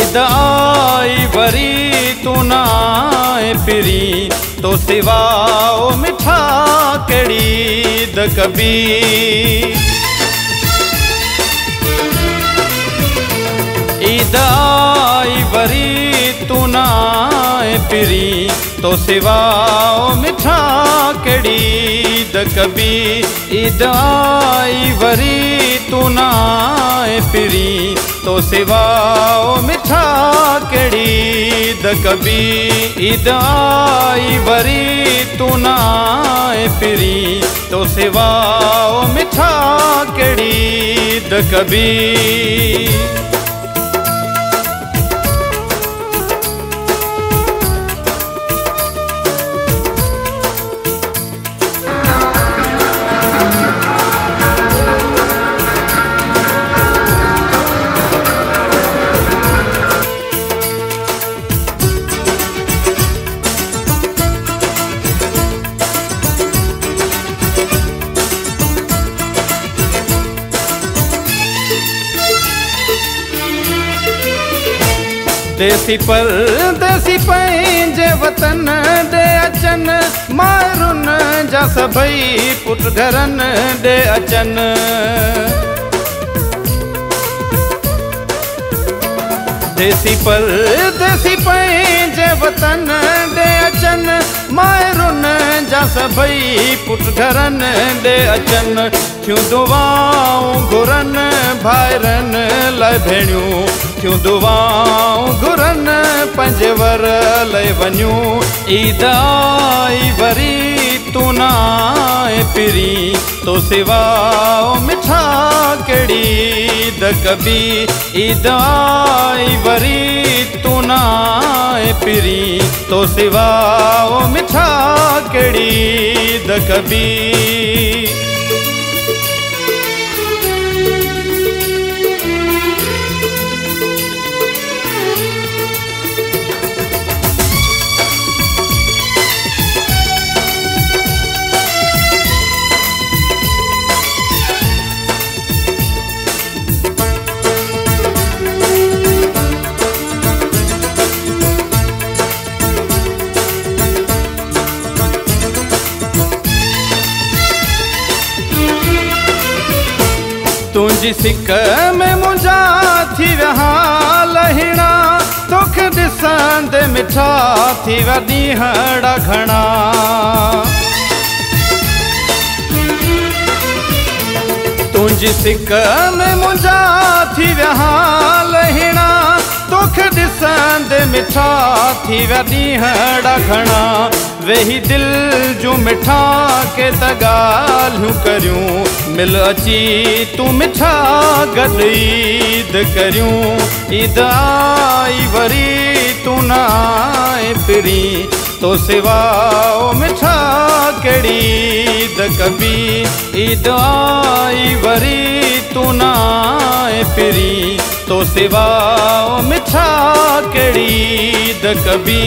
Eid I worry तू ना आए फिरी, तो सिवा ओ मिठा कड़ी ईद कबी। ईद आई वरी तू ना आए फिरी, तो सिवा ओ मिठा कड़ी ईद कबी। ईद आई वरी तू ना आए फिरी, तो सिवा ओ मिठा कड़ी ईद कबी। ईद आई वरी तू ना आए फिरी, तो सिवा ओ मिठा कड़ी ईद कबी। देसी परदेसी पंहिंजे वतन ॾे अचनि, माइरुन जा सभई पुट घरनि ॾे अचनि। देसी परदेसी पंहिंजे वतन ॾे अचनि, माइरुन जा सभई पुट घरनि ॾे अचनि। थियूं दुआऊं घुरनि भाइरनि लाइ भेणियूं, थियूं दुआऊं घुरनि पंहिंजे वर लाइ वञूं। ईद आई वरी तू ना आए फिरी, तो सिवा ओ मिठा कड़ी ईद कबी। ईद आई वरी तू ना आए फिरी, तो सिवा ओ मिठा कड़ी ईद कबी। तुंहिंजी सिक में मुंहिंजा थी विया लहिणा, तोखे ॾिसंदे मिठा थी विया ॾींहं घणा। तुंहिंजी सिक में मुंहिंजा थी विया लहिणा, तोखे ॾिसंदे मिठा थी विया ॾींहं घणा। वेही दिलि जूं मिठा के त ॻाल्हियूं करियूं, मिल अची तूं मिठा गॾु ईद करियूं। ईद आई वरी तू ना आए फिरी, तो सिवा ओ मिठा कड़ी ईद कबी। ईद आई वरी तू ना आए फिरी, तो सिवा ओ मिठा कड़ी ईद कबी।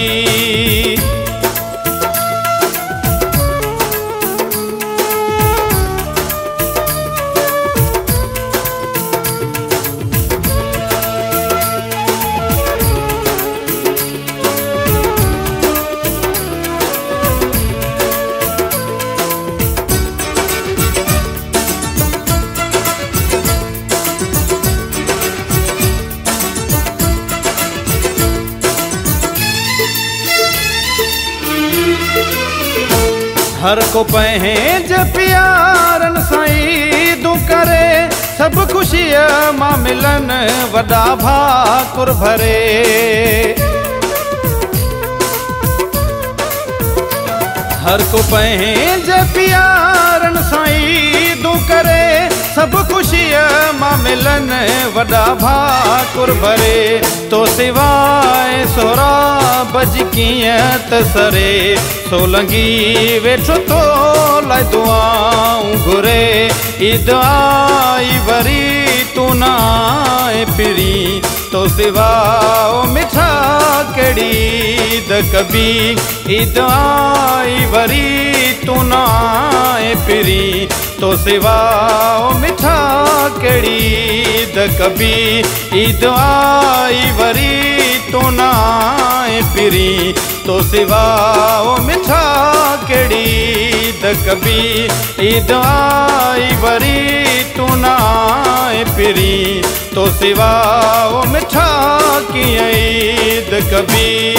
हर को पंहिंजे प्यारनि सां ईदूं करे, सभु ख़ुशीअ मां मिलनि वॾा भाकुर भरे। हर को पंहिंजे प्यारनि सां ईदूं करे, सभु ख़ुशीअ मां मिलनि वॾा भाकुर भरे। तो सिवाए सोराब जी कीअं त सरे, सोलंगी वेठो तो लाइ दुआऊं घुरे। ईद आई वरी तू ना आए फिरी, तो सिवा ओ मिठा कड़ी ईद कभी ईद आई वरी तू ना आए फिरी तो सिवा ओ मिठा कड़ी ईद कभी ईद आई वरी तू ना आए फिरी तो सिवा ओ मिठा कड़ी ईद कभी ईद आई वरी तू ना आए फिरी तो सिवा ओ मिठा की ईद कभी।